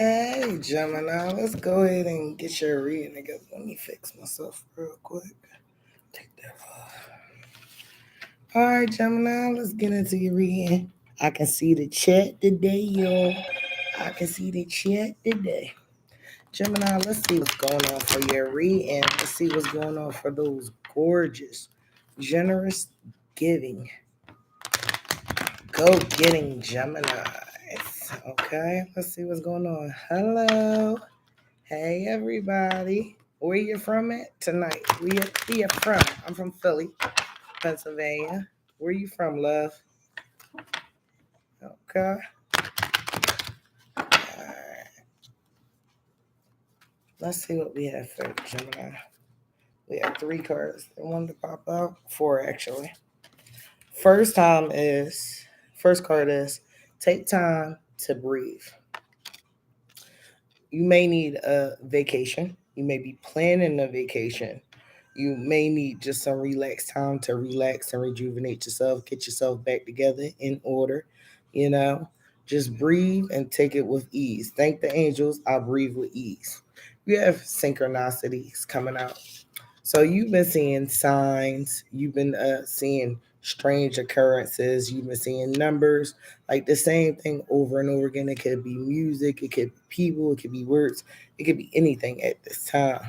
Hey, Gemini, let's go ahead and get your reading together. Let me fix myself real quick. Take that off. All right, Gemini, let's get into your reading. I can see the chat today, y'all. I can see the chat today. Gemini, let's see what's going on for your reading. Let's see what's going on for those gorgeous, generous giving, go getting Gemini. Okay, let's see what's going on. Hello. Hey everybody, where you from at tonight? Where you from? I'm from Philly, Pennsylvania. Where you from, love? Okay. Alright. Let's see what we have for Gemini. We have three cards. They wanted to pop out. Four actually. First time is first card is take time to breathe. You may need a vacation. You may be planning a vacation. You may need just some relaxed time to relax and rejuvenate yourself, get yourself back together in order. You know, just breathe and take it with ease. Thank the angels, I breathe with ease. You have synchronicities coming out. So you've been seeing signs, you've been seeing strange occurrences, you've been seeing numbers, like the same thing over and over again. It could be music, it could be people, it could be words, it could be anything at this time.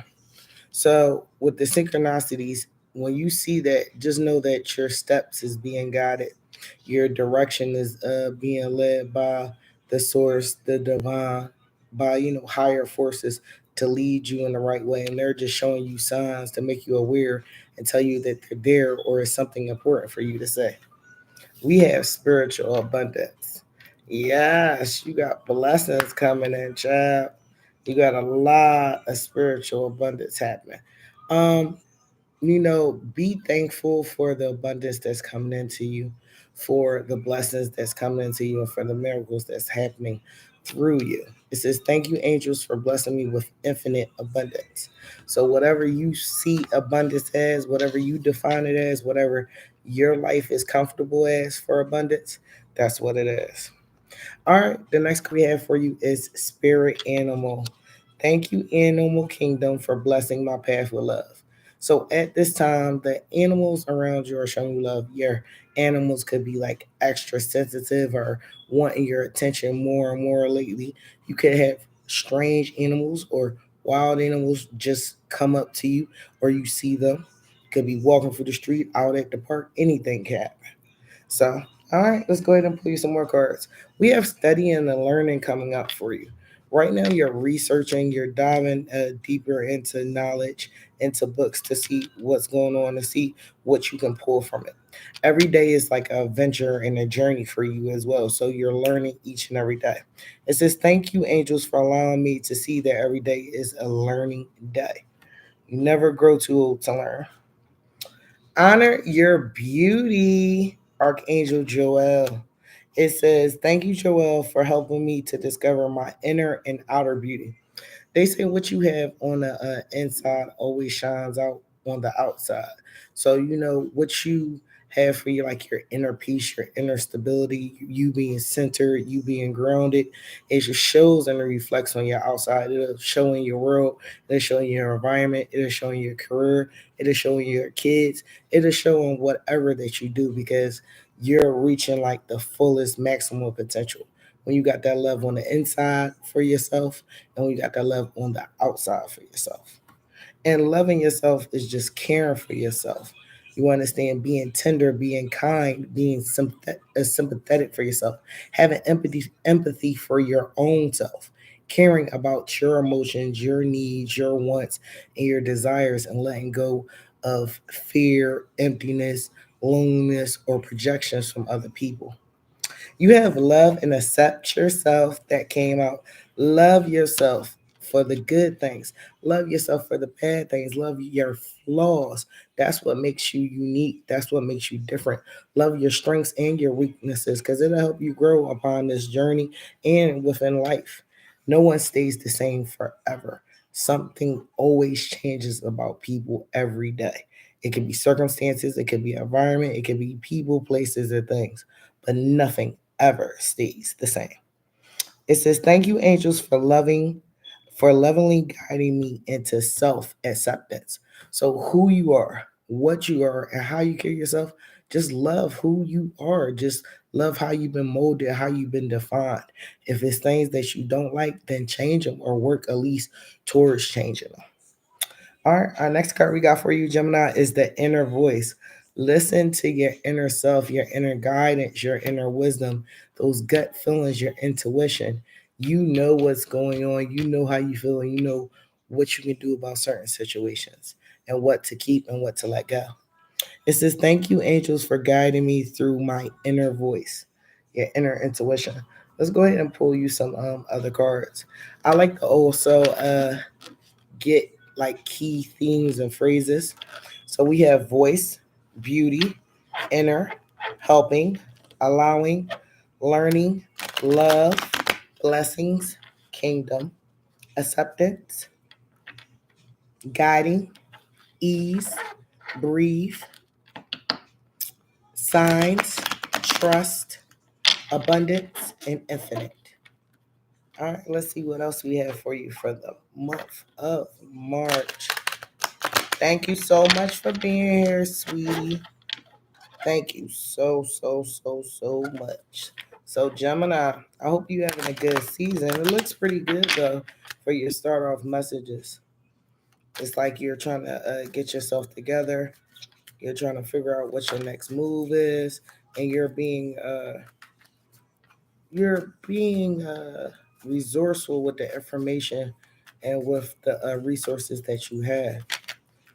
So with the synchronicities, when you see that, just know that your steps is being guided. Your direction is being led by the source, the divine, by higher forces to lead you in the right way. And they're just showing you signs to make you aware and tell you that they're there or it's something important for you to say. We have spiritual abundance. Yes, you got blessings coming in, child. You got a lot of spiritual abundance happening. Um, be thankful for the abundance that's coming into you, for the blessings that's coming into you, and for the miracles that's happening through you. It says, thank you, angels, for blessing me with infinite abundance. So, whatever you see abundance as, whatever you define it as, whatever your life is comfortable as for abundance, that's what it is. All right, the next card we have for you is Spirit Animal. Thank you, Animal Kingdom, for blessing my path with love. So at this time, the animals around you are showing you love. Your animals could be like extra sensitive or wanting your attention more and more lately. You could have strange animals or wild animals just come up to you or you see them. Could be walking through the street, out at the park, anything can happen. So, all right, let's go ahead and pull you some more cards. We have studying and learning coming up for you. Right now, you're researching, you're diving deeper into knowledge, into books to see what's going on, to see what you can pull from it. Every day is like a venture and a journey for you as well. So you're learning each and every day. It says, thank you, angels, for allowing me to see that every day is a learning day. You never grow too old to learn. Honor your beauty, Archangel Joel. It says, thank you, Joel, for helping me to discover my inner and outer beauty. They say what you have on the inside always shines out on the outside. So what you have for you, like your inner peace, your inner stability, you being centered, you being grounded, it just shows and it reflects on your outside. It'll show in your world, it'll show in your environment, it'll show in your career, it'll show in your kids, it'll show in whatever that you do because you're reaching like the fullest maximum potential when you got that love on the inside for yourself and we got that love on the outside for yourself. And loving yourself is just caring for yourself. You understand being tender, being kind, being sympathetic for yourself, having empathy for your own self, caring about your emotions, your needs, your wants, and your desires, and letting go of fear, emptiness, loneliness, or projections from other people. You have love and accept yourself that came out. Love yourself for the good things. Love yourself for the bad things. Love your flaws. That's what makes you unique. That's what makes you different. Love your strengths and your weaknesses because it'll help you grow upon this journey and within life. No one stays the same forever. Something always changes about people every day. It could be circumstances, it could be environment, it could be people, places, or things, but nothing ever stays the same. It says, "Thank you, angels, for lovingly guiding me into self acceptance." So, who you are, what you are, and how you carry yourself, just love who you are. Just love how you've been molded, how you've been defined. If it's things that you don't like, then change them or work at least towards changing them. All right, our next card we got for you, Gemini, is the inner voice. Listen to your inner self, your inner guidance, your inner wisdom, those gut feelings, your intuition. You know what's going on. You know how you feel, and you know what you can do about certain situations and what to keep and what to let go. It says, "Thank you, angels, for guiding me through my inner voice, your inner intuition." Let's go ahead and pull you some other cards. I like to also get like key themes and phrases. So we have voice, beauty, inner, helping, allowing, learning, love, blessings, kingdom, acceptance, guiding, ease, breathe, signs, trust, abundance, and infinite. All right, let's see what else we have for you for the month of March. Thank you so much for being here, sweetie. Thank you so much. So Gemini, I hope you having a good season. It looks pretty good though for your start off messages. It's like you're trying to get yourself together. You're trying to figure out what your next move is, and you're being resourceful with the information and with the resources that you have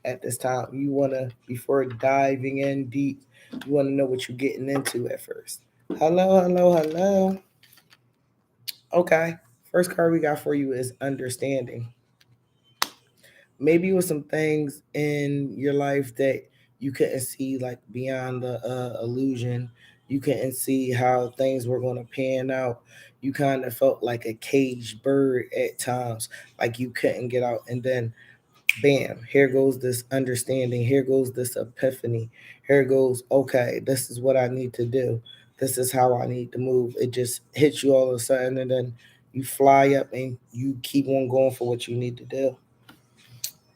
at this time. You want to, before diving in deep, you want to know what you're getting into at first. Hello, hello, hello. Okay. First card we got for you is understanding. Maybe with some things in your life that you couldn't see, like beyond the illusion. You couldn't see how things were going to pan out. You kind of felt like a caged bird at times, like you couldn't get out. And then bam, here goes this understanding, here goes this epiphany, here goes, okay, this is what I need to do, this is how I need to move. It just hits you all of a sudden, and then you fly up and you keep on going for what you need to do.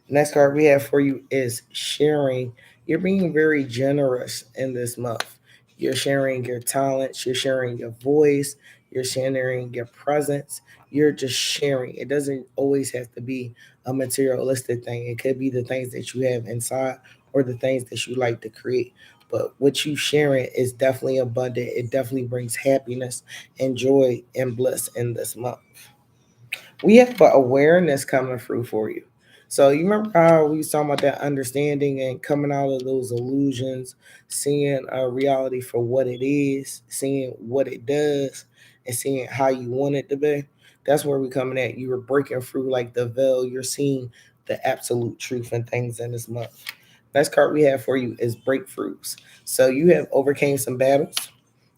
Next card we have for you is sharing. You're being very generous in this month. You're sharing your talents, you're sharing your voice, you're sharing your presence, you're just sharing. It doesn't always have to be a materialistic thing, it could be the things that you have inside or the things that you like to create. But what you sharing is definitely abundant. It definitely brings happiness and joy and bliss in this month. We have awareness coming through for you. So you remember how we was talking about that understanding and coming out of those illusions, seeing a reality for what it is, seeing what it does, and seeing how you want it to be. That's where we're coming at. You were breaking through like the veil. You're seeing the absolute truth and things in this month. Next card we have for you is breakthroughs. So you have overcame some battles,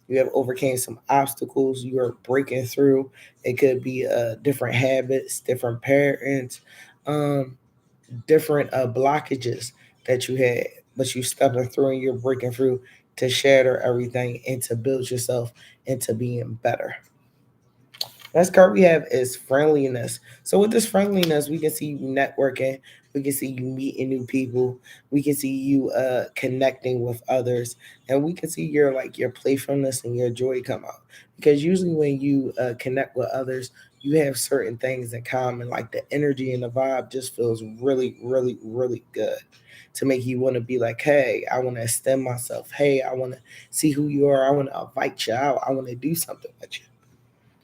you have overcame some obstacles, you are breaking through. It could be different habits, different parents, um, different blockages that you had, but you stepping through and you're breaking through to shatter everything and to build yourself into being better. Next card we have is friendliness. So with this friendliness, we can see you networking, we can see you meeting new people, we can see you connecting with others, and we can see your playfulness and your joy come out. Because usually when you connect with others, you have certain things in common, like the energy and the vibe just feels really good to make you want to be like, hey, I want to extend myself. Hey, I want to see who you are. I want to invite you out. I want to do something with you.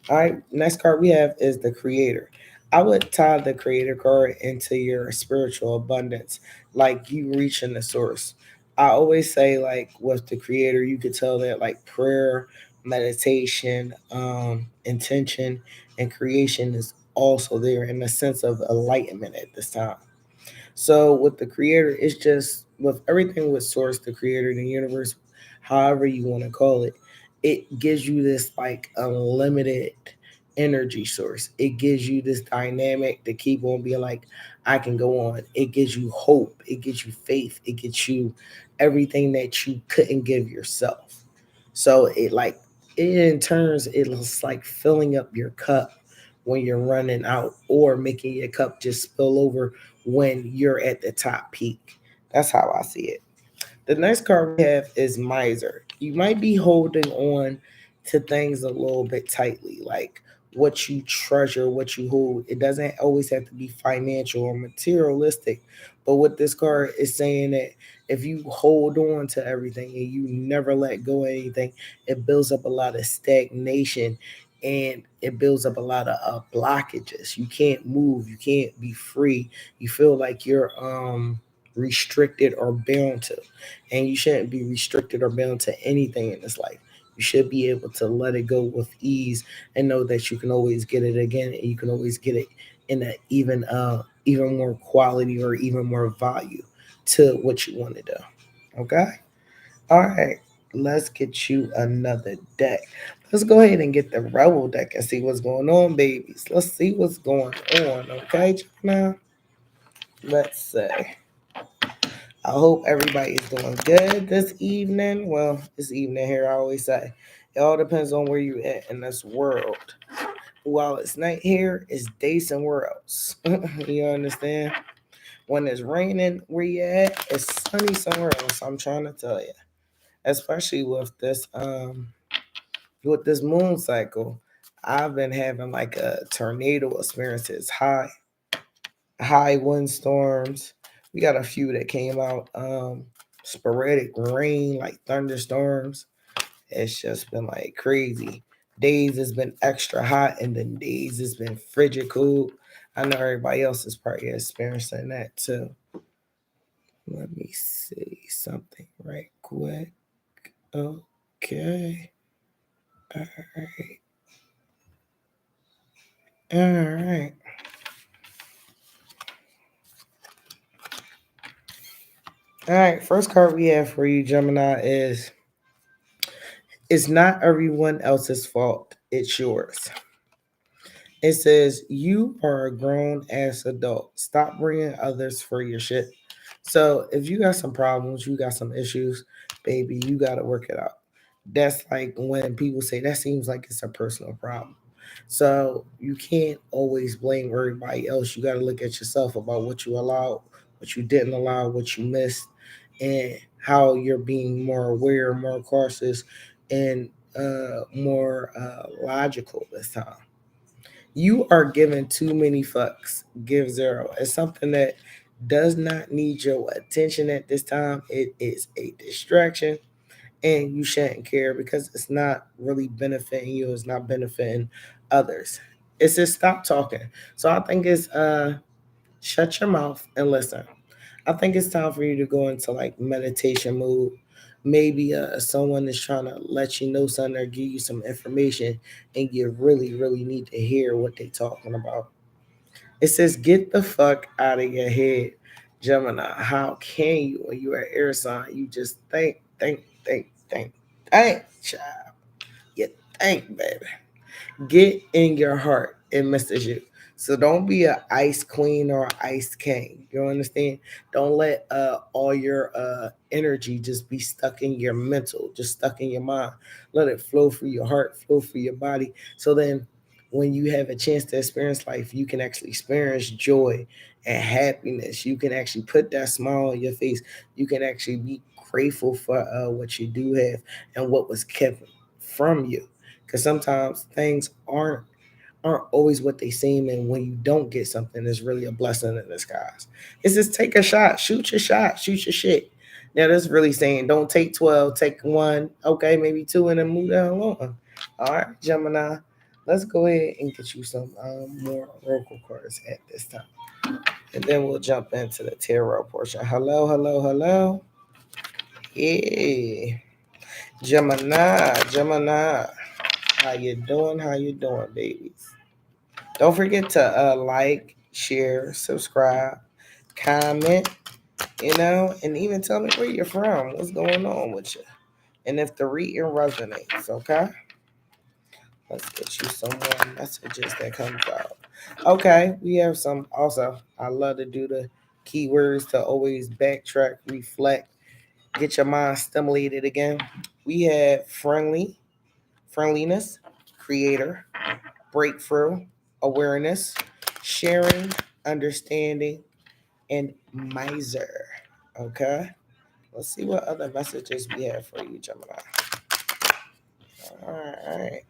All right, next card we have is the creator. I would tie the creator card into your spiritual abundance, like you reaching the source. I always say, like, with the creator, you could tell that, like, prayer, meditation, intention, and creation is also there in the sense of enlightenment at this time. So with the creator, it's just with everything with source, the creator, the universe, however you want to call it, it gives you this like unlimited energy source. It gives you this dynamic to keep on being like, I can go on. It gives you hope. It gives you faith. It gets you everything that you couldn't give yourself. So in turns, it's like filling up your cup when you're running out, or making your cup just spill over when you're at the top peak. That's how I see it. The next card we have is Miser. You might be holding on to things a little bit tightly, like what you treasure, what you hold. It doesn't always have to be financial or materialistic. But what this card is saying, that if you hold on to everything and you never let go of anything, it builds up a lot of stagnation, and it builds up a lot of blockages. You can't move, you can't be free. You feel like you're restricted or bound to, and you shouldn't be restricted or bound to anything in this life. You should be able to let it go with ease, and know that you can always get it again, and you can always get it in a even more quality or even more value to what you want to do. Okay? All right. Let's get you another deck. Let's go ahead and get the Rebel deck and see what's going on, babies. Let's see what's going on. Okay, now let's say. I hope everybody's doing good this evening. Well, this evening here, I always say, it all depends on where you at in this world. While it's night here, it's day somewhere else. You understand? When it's raining, where you at, it's sunny somewhere else. I'm trying to tell you, especially with this moon cycle. I've been having like a tornado experiences, high windstorms. We got a few that came out. Sporadic rain, like thunderstorms. It's just been like crazy. Days it's been extra hot, and then days it's been frigid cold. I know everybody else is probably experiencing that too. Let me see something right quick. Okay. All right. All right. All right. First card we have for you, Gemini, is it's not everyone else's fault. It's yours. It says you are a grown ass adult. Stop bringing others for your shit. So if you got some problems, you got some issues, baby, you got to work it out. That's like when people say that seems like it's a personal problem. So you can't always blame everybody else. You got to look at yourself about what you allowed, what you didn't allow, what you missed, and how you're being more aware, more cautious, and more logical this time. You are giving too many fucks. Give zero. It's something that does not need your attention at this time. It is a distraction, and you shouldn't care because it's not really benefiting you. It's not benefiting others. It's just stop talking. So I think it's shut your mouth and listen. I think it's time for you to go into like meditation mode. Maybe someone is trying to let you know something or give you some information, and you really, really need to hear what they're talking about. It says, get the fuck out of your head, Gemini. How can you, when you're an air sign, you just think, child. You think, baby. Get in your heart, it misses you. So don't be a ice queen or an ice king. You understand? Don't let all your energy just be stuck in your mental, just stuck in your mind. Let it flow through your heart, flow through your body. So then when you have a chance to experience life, you can actually experience joy and happiness. You can actually put that smile on your face. You can actually be grateful for what you do have and what was kept from you, because sometimes things aren't always what they seem, and when you don't get something, it's really a blessing in disguise. It's just take a shot, shoot your shot, shoot your shit. Now that's really saying don't take 12, take one, okay, maybe two, and then move down along. All right, Gemini, let's go ahead and get you some more oracle cards at this time, and then we'll jump into the tarot portion. Hello, hello, hello. Yeah, Gemini, how you doing? How you doing, babies? Don't forget to like, share, subscribe, comment, and even tell me where you're from. What's going on with you? And if the reading resonates, okay? Let's get you some more messages that comes out. Okay, we have some also. I love to do the keywords to always backtrack, reflect, get your mind stimulated again. We have friendly, friendliness, creator, breakthrough, awareness, sharing, understanding, and miser. Okay, let's see what other messages we have for you, Gemini. All right,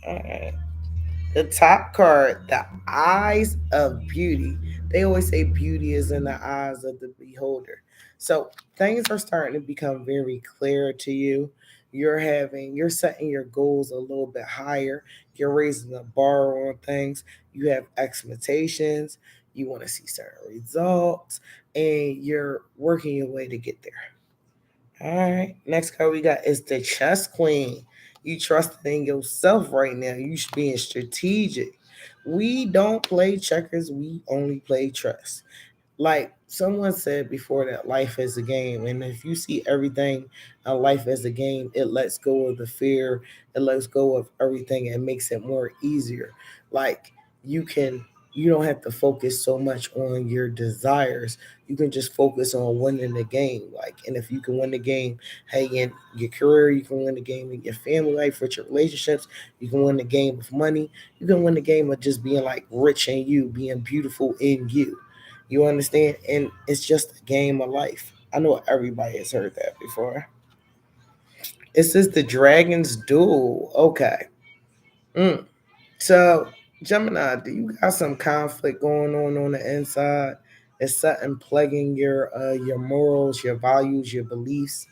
all right. The top card, the eyes of beauty. They always say beauty is in the eyes of the beholder. So things are starting to become very clear to you. You're setting your goals a little bit higher. You're raising the bar on things. You have expectations. You want to see certain results, and you're working your way to get there. All right. Next card we got is the chess queen. You trusting in yourself right now. You should being strategic. We don't play checkers. We only play chess. Like someone said before, that life is a game, and if you see everything in life as a game, it lets go of the fear, it lets go of everything, and makes it more easier. Like you can, you don't have to focus so much on your desires. You can just focus on winning the game. Like, and if you can win the game, hey, in your career, you can win the game in your family life, with your relationships, you can win the game of money, you can win the game of just being like rich in you, being beautiful in you. You understand? And it's just a game of life. I know everybody has heard that before. It says the Dragon's Duel. Okay. Mm. So, Gemini, do you got some conflict going on the inside? Is something plaguing your morals, your values, your beliefs?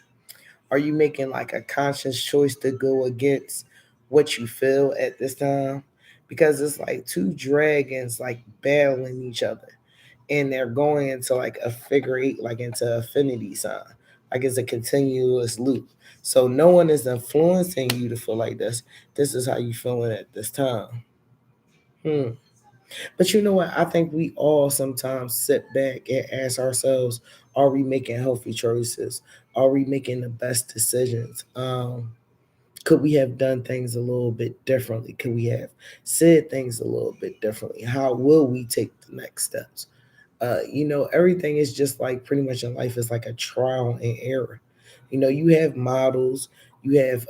Are you making like a conscious choice to go against what you feel at this time? Because it's like two dragons like battling each other, and they're going into like a figure eight, like into affinity sign, like it's a continuous loop. So no one is influencing you to feel like this. This is how you feeling at this time. Hmm. But you know what? I think we all sometimes sit back and ask ourselves, are we making healthy choices? Are we making the best decisions? Could we have done things a little bit differently? Could we have said things a little bit differently? How will we take the next steps? Everything is just like pretty much in life is like a trial and error. You have models, you have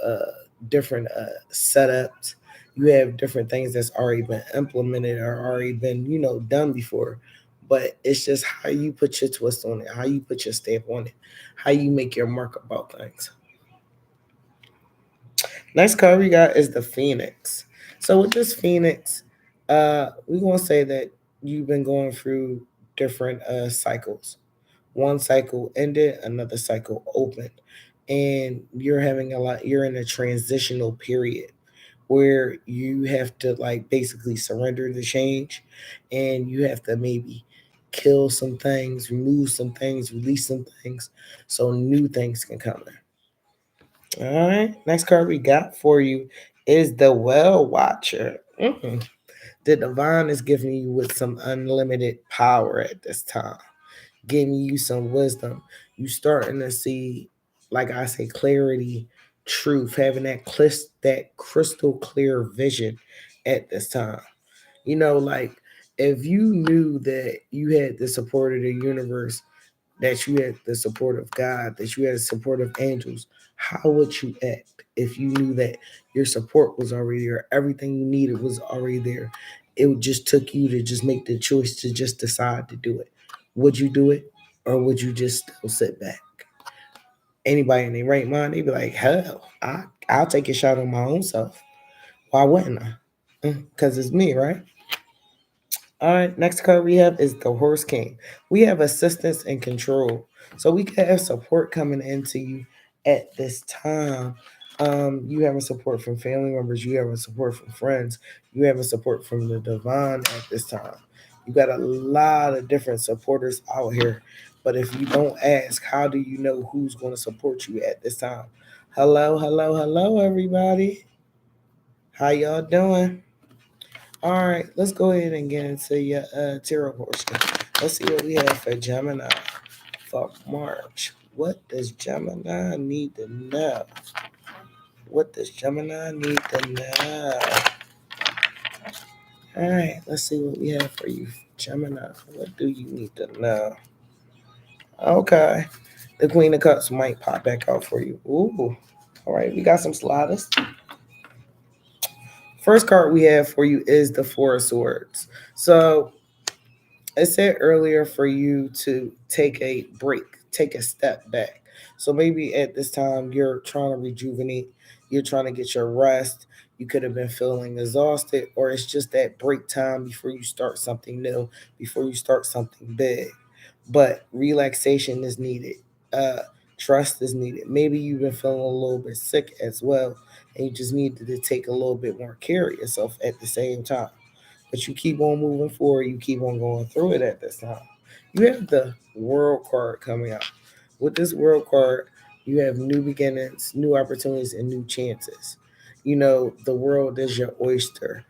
different setups, you have different things that's already been implemented or already been, done before. But it's just how you put your twist on it, how you put your stamp on it, how you make your mark about things. Next card we got is the Phoenix. So with this Phoenix, we're gonna say that you've been going through different cycles. One cycle ended, another cycle opened, and you're in a transitional period where you have to like basically surrender the change, and you have to maybe kill some things, remove some things, release some things, so new things can come in. All right. Next card we got for you is the Well Watcher. The divine is giving you with some unlimited power at this time, giving you some wisdom. You starting to see, like I say, clarity, truth, having that crystal clear vision at this time. Like if you knew that you had the support of the universe, that you had the support of God, that you had the support of angels, how would you act if you knew that your support was already there, everything you needed was already there? It just took you to just make the choice to just decide to do it. Would you do it, or would you just still sit back? Anybody in their right mind, they'd be like, hell, I'll take a shot on my own self. Why wouldn't I? Because it's me, right? All right, next card we have is the Horse King. We have assistance and control. So we can have support coming into you at this time. You having support from family members, you having support from friends, you having support from the divine at this time. You got a lot of different supporters out here. But if you don't ask, how do you know who's going to support you at this time? Hello, hello, hello, everybody. How y'all doing? All right, let's go ahead and get into your tarot portion. Let's see what we have for Gemini for March. What does Gemini need to know? What does Gemini need to know? All right, let's see what we have for you, Gemini. What do you need to know? Okay, the Queen of Cups might pop back out for you. Ooh, All right, we got some sliders. First card we have for you is the Four of Swords. So I said earlier for you to take a break, take a step back. So maybe at this time you're trying to rejuvenate, you're trying to get your rest. You could have been feeling exhausted, or it's just that break time before you start something new, before you start something big. But relaxation is needed. Uh, Trust is needed. Maybe you've been feeling a little bit sick as well, and you just needed to take a little bit more care of yourself at the same time. But you keep on moving forward, you keep on going through it at this time. You have the world card coming out. With this world card, you have new beginnings, new opportunities, and new chances. You know, the world is your oyster.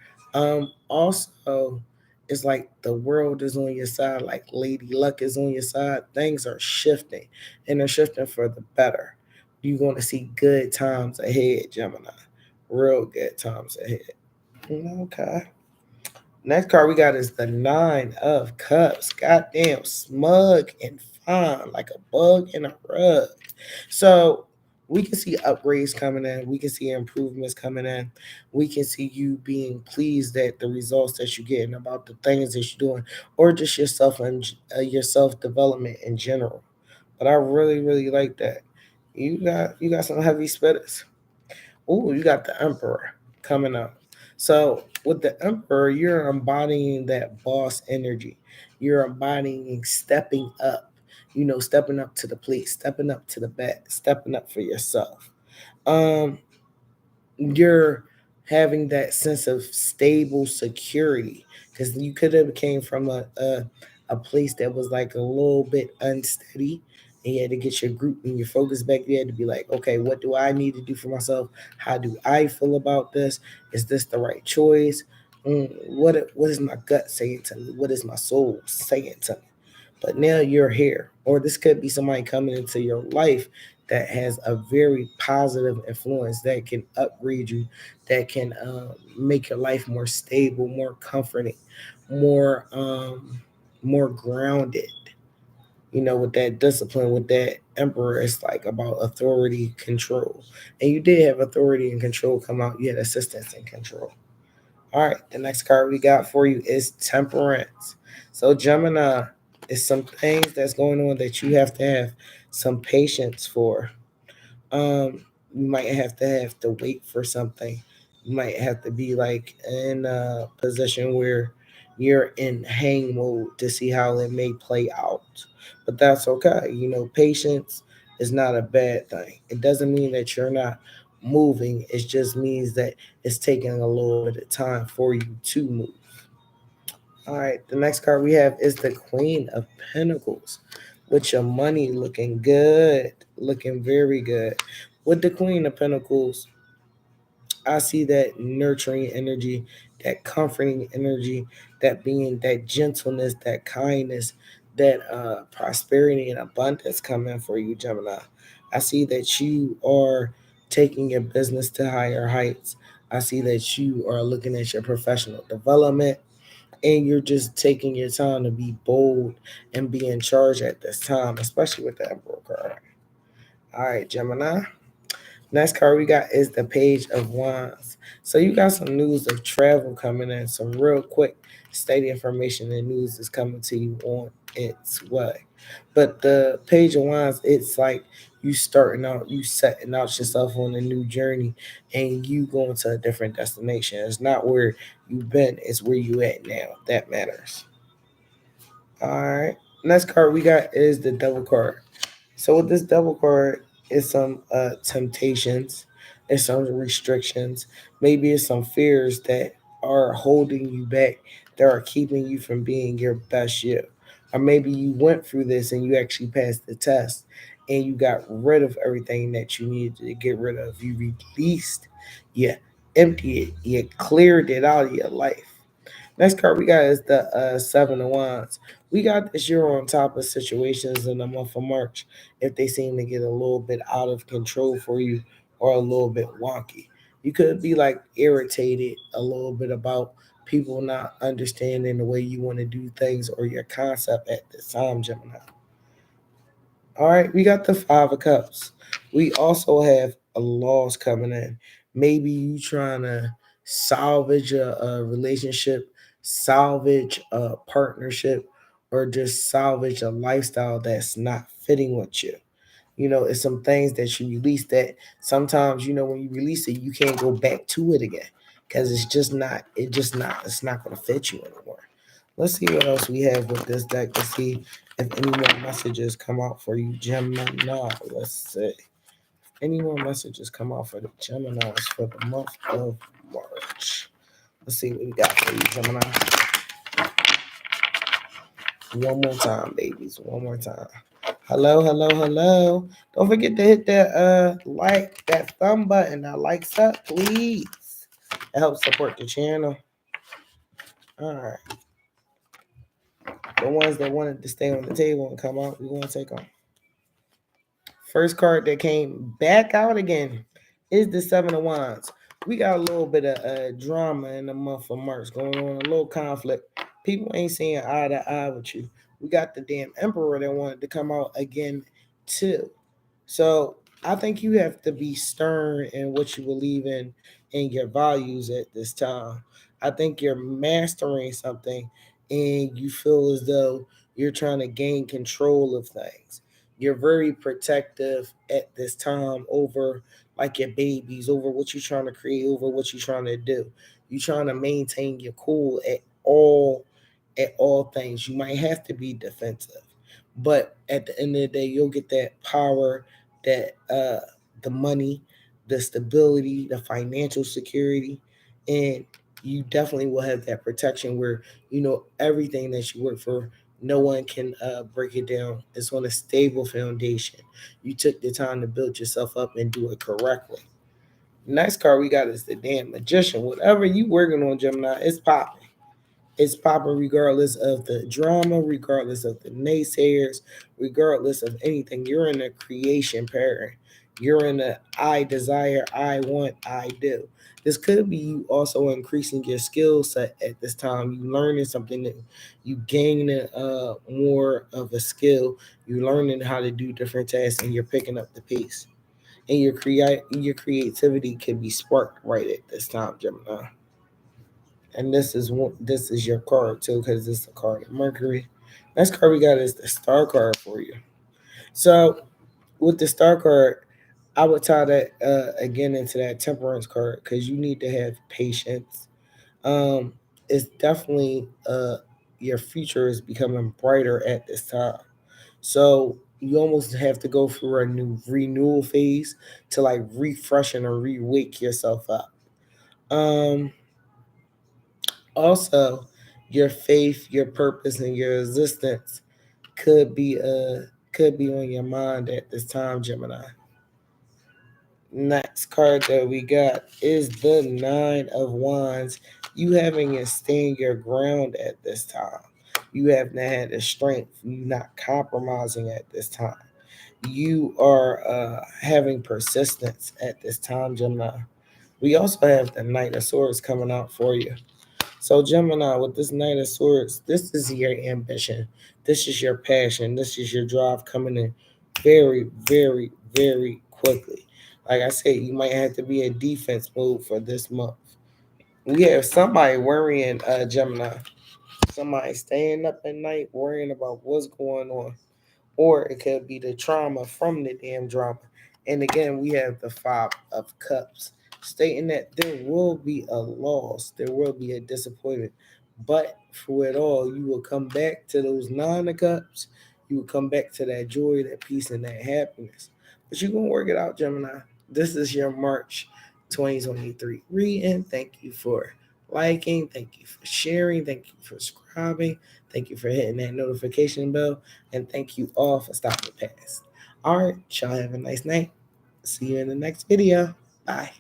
Also, it's like the world is on your side, like Lady Luck is on your side. Things are shifting, and they're shifting for the better. You're going to see good times ahead, Gemini. Real good times ahead. Okay. Next card we got is the Nine of Cups. Goddamn smug and fine, like a bug in a rug. So we can see upgrades coming in. We can see improvements coming in. We can see you being pleased at the results that you're getting about the things that you're doing, or just yourself and your self development in general. But I really, really like that. You got some heavy spitters. Oh, you got the Emperor coming up. So with the Emperor, you're embodying that boss energy. You're embodying stepping up. You know, stepping up to the plate, stepping up to the bat, stepping up for yourself. Um, you're having that sense of stable security because you could have came from a place that was like a little bit unsteady, and you had to get your group and your focus back. You had to be like, okay, what do I need to do for myself? How do I feel about this? Is this the right choice? What is my gut saying to me? What is my soul saying to me? But now you're here, or this could be somebody coming into your life that has a very positive influence that can upgrade you, that can make your life more stable, more comforting, more grounded. You know, with that discipline, with that Emperor, it's like about authority, control, and you did have authority and control come out. You had assistance and control. All right, the next card we got for you is Temperance. So Gemini is some things that's going on that you have some patience for. Um, you might have to wait for something. You might have to be like in a position where you're in hang mode to see how it may play out. But that's okay. You know, patience is not a bad thing. It doesn't mean that you're not moving. It just means that it's taking a little bit of time for you to move. All right, the next card we have is the Queen of Pentacles, with your money looking good, looking very good. With the Queen of Pentacles, I see that nurturing energy, that comforting energy, that being that gentleness, that kindness, that prosperity and abundance coming for you, Gemini. I see that you are taking your business to higher heights. I see that you are looking at your professional development, and you're just taking your time to be bold and be in charge at this time, especially with the Emperor card. All right, Gemini. Next card we got is the Page of Wands. So you got some news of travel coming in, some real quick steady information and news is coming to you on its way. But the Page of Wands, it's like you starting out, you setting out yourself on a new journey, and you going to a different destination. It's not where you've been, it's where you at now. That matters. All right. Next card we got is the Devil card. So with this Devil card, it's some temptations, it's some restrictions, maybe it's some fears that are holding you back, that are keeping you from being your best you. Or maybe you went through this and you actually passed the test and you got rid of everything that you needed to get rid of. You released, you emptied it, you cleared it out of your life. Next card we got is the Seven of Wands. We got this year on top of situations in the month of March if they seem to get a little bit out of control for you or a little bit wonky. You could be like irritated a little bit about people not understanding the way you want to do things or your concept at this time, Gemini. All right, we got the Five of Cups. We also have a loss coming in. Maybe you trying to salvage a relationship, salvage a partnership, or just salvage a lifestyle that's not fitting with you. It's some things that you release that sometimes, when you release it, you can't go back to it again because it's not going to fit you anymore. Let's see what else we have with this deck. Let's see if any more messages come out for you, Gemini. Let's see. Any more messages come out for the Geminis for the month of March. Let's see what we got for you, Gemini. One more time, babies. One more time. Hello, hello, hello. Don't forget to hit that that thumb button, that likes up, please. It helps support the channel. All right. The ones that wanted to stay on the table and come out, we want to take on. First card that came back out again is the Seven of Wands. We got a little bit of drama in the month of March going on, a little conflict. People ain't seeing eye to eye with you. We got the damn Emperor that wanted to come out again too. So I think you have to be stern in what you believe in and your values at this time. I think you're mastering something and you feel as though you're trying to gain control of things. You're very protective at this time over like your babies, over what you're trying to create, over what you're trying to do. You're trying to maintain your cool at all things. You might have to be defensive, but at the end of the day, you'll get that power, that the money, the stability, the financial security, and you definitely will have that protection where everything that you work for, no one can break it down. It's on a stable foundation. You took the time to build yourself up and do it correctly. Next card we got is the damn magician. Whatever you working on, Gemini, it's popping. It's popping regardless of the drama, regardless of the naysayers, regardless of anything. You're in a creation pattern. You're in a I desire, I want, I do. This could be you also increasing your skill set at this time. You learning something new. You gaining more of a skill. You learning how to do different tasks, and you're picking up the pace. And your creativity can be sparked right at this time, Gemini. And this is your card too, because it's a card of Mercury. Next card we got is the Star card for you. So with the Star card, I would tie that again into that Temperance card because you need to have patience. Um, it's definitely your future is becoming brighter at this time. So you almost have to go through a new renewal phase to like refresh and re-wake yourself up. Um, Also, your faith, your purpose, and your existence could be on your mind at this time, Gemini. Next card that we got is the Nine of Wands. You having to stand your ground at this time. You haven't had the strength. You not compromising at this time. You are having persistence at this time, Gemini. We also have the Knight of Swords coming out for you. So, Gemini, with this Knight of Swords, this is your ambition. This is your passion. This is your drive coming in very, very, very quickly. Like I said, you might have to be in defense mode for this month. We have somebody worrying, Gemini. Somebody staying up at night worrying about what's going on, or it could be the trauma from the damn drama. And again, we have the Five of Cups, stating that there will be a loss, there will be a disappointment, but for it all, you will come back to those Nine of Cups. You will come back to that joy, that peace, and that happiness. But you're gonna work it out, Gemini. This is your March 2023 reading. Thank you for liking. Thank you for sharing. Thank you for subscribing. Thank you for hitting that notification bell. And thank you all for stopping past. All right, y'all have a nice night. See you in the next video. Bye.